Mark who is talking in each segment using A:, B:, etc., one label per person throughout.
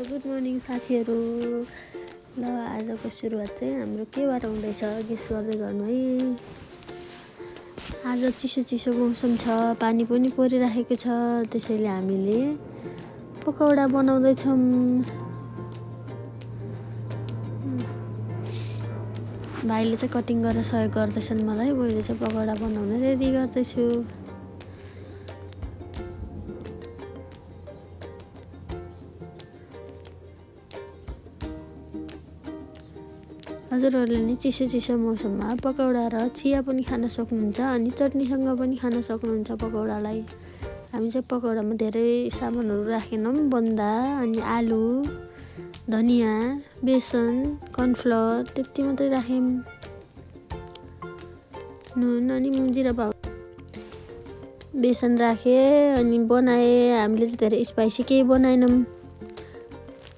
A: Good morning साथीहरू। ल आजको सुरुवात चाहिँ हाम्रो केबाट हुँदैछ गेस गर्दै गर्नु है। आज चिसो मौसम छ, पानी पनि परिरहेको छ, त्यसैले हामीले पकौडा बनाउँदैछौँ। भाइले चाहिँ कटिङ गरेर सहयोग गर्दैछन् मलाई, मैले चाहिँ पकौडा बनाउन रेडी गर्दैछु। हजुरहरूले नि चिसो मौसममा पकौडा र चिया पनि खान सक्नुहुन्छ अनि चटनीसँग पनि खान सक्नुहुन्छ पकौडालाई। हामी चाहिँ पकौडामा धेरै सामानहरू राखेनौँ, बन्दा अनि आलु, धनियाँ, बेसन, कर्नफ्लोर त्यति मात्रै राख्यौँ। नुन अनि जिरा पाउडर, बेसन राखे अनि बनाए। हामीले चाहिँ धेरै स्पाइसी केही बनाएनौँ,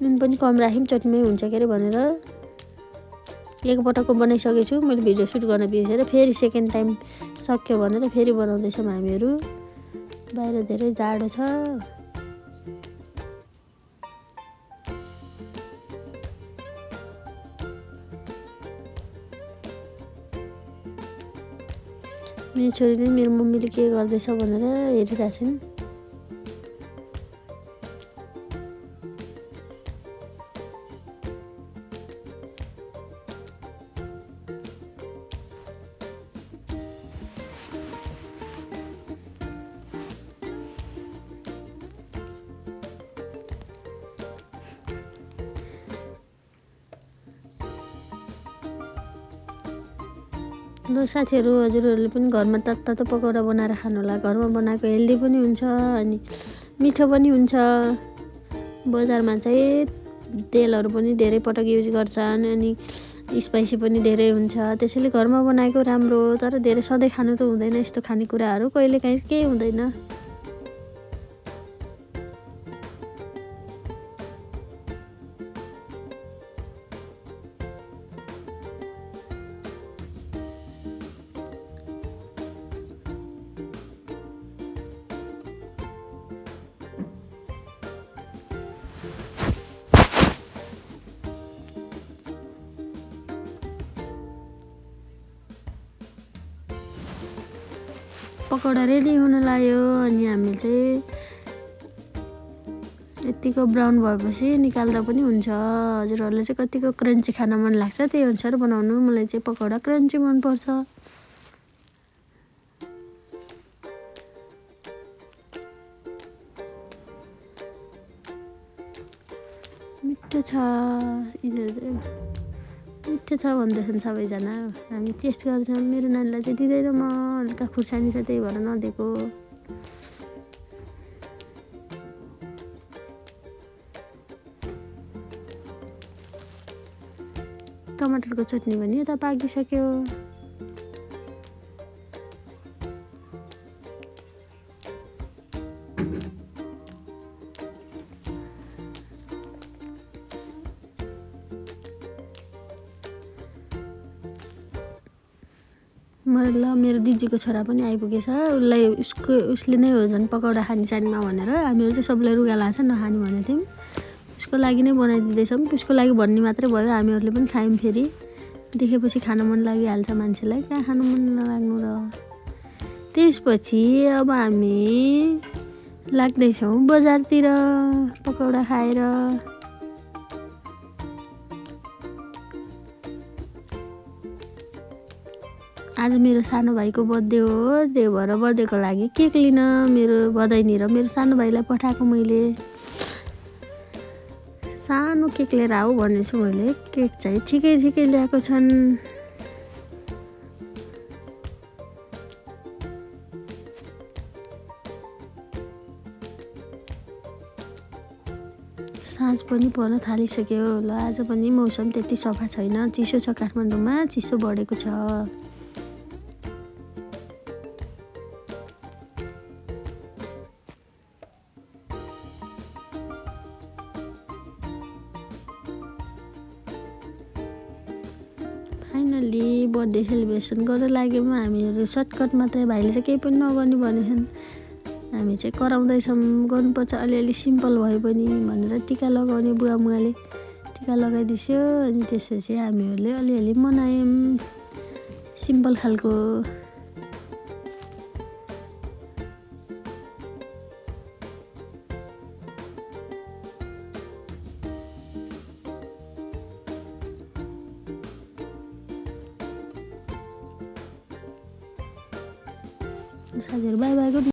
A: नुन पनि कम राख्यौँ, चटनीमै हुन्छ के अरे भनेर। एकपटकको बनाइसकेछु, मैले भिडियो सुट गर्न बिर्सेर फेरि सेकेन्ड टाइम सक्यो भनेर फेरि बनाउँदैछौँ हामीहरू। बाहिर धेरै जाडो छ। मेरो छोरीले मेरो मम्मीले के गर्दैछ भनेर हेरिरहेछन्। ल साथीहरू, हजुरहरूले पनि घरमा तातो पकौडा बनाएर खानु होला। घरमा बनाएको हेल्दी पनि हुन्छ अनि मिठो पनि हुन्छ। बजारमा चाहिँ तेलहरू पनि धेरै पटक युज गर्छन् अनि स्पाइसी पनि धेरै हुन्छ, त्यसैले घरमा बनाएको राम्रो। तर धेरै सधैँ खानु त हुँदैन यस्तो खानेकुराहरू, कहिलेकाहीँ केही हुँदैन। पकौडा रेडी हुन लाग्यो अनि हामी चाहिँ यतिको ब्राउन भएपछि निकाल्दा पनि हुन्छ। हजुरहरूले चाहिँ कतिको क्रन्ची खान मन लाग्छ त्यही अनुसार बनाउनु। मलाई चाहिँ पकौडा क्रन्ची मनपर्छ। मिठो छ, मिठो छ भन्दैछन् सबैजना। हामी टेस्ट गर्छौँ। मेरो नानीलाई चाहिँ दिँदैन, म हल्का खुर्सानी छ त्यही भएर नदिएको। टमाटरको चटनी पनि यता पाकिसक्यो। मेरो दिदीको छोरा पनि आइपुगेछ। उसले नै हो झन् पकौडा खाने सानीमा भनेर हामीहरू चाहिँ सबलाई रुगा लान्छ नखाने भनेको थियौँ। उसको लागि नै बनाइदिँदैछौँ। उसको लागि भन्ने मात्रै भयो, हामीहरूले पनि खायौँ। फेरि देखेपछि खान मन लागिहाल्छ मान्छेलाई, कहाँ खानु मन नलाग्नु र। त्यसपछि अब हामी लाग्दैछौँ बजारतिर पकौडा खाएर। आज मेरो सानो भाइको बर्थडे हो, त्यही भएर बर्थडेको लागि केक लिन मेरो बधाई र मेरो सानो भाइलाई पठाएको मैले। सानो केक लिएर आऊ भनेछु मैले। केक चाहिँ ठिकै ल्याएको छन्। साँझ पनि पर्न थालिसक्यो। ल आज पनि मौसम त्यति सफा छैन, चिसो छ काठमाडौँमा, चिसो बढेको छ। फाइनल्ली बर्थडे सेलिब्रेसन गर्न लाग्यौँ हामीहरू सर्टकट मात्रै। भाइले चाहिँ केही पनि नगर्ने भनेछन्। हामी चाहिँ कराउँदैछौँ। गर्नुपर्छ अलिअलि सिम्पल भए पनि भनेर टिका लगाउने बुवामुवाले टिका लगाइदियो। अनि त्यसपछि हामीहरूले अलिअलि मनायौँ सिम्पल खालको। साथीहरू बाई बाई।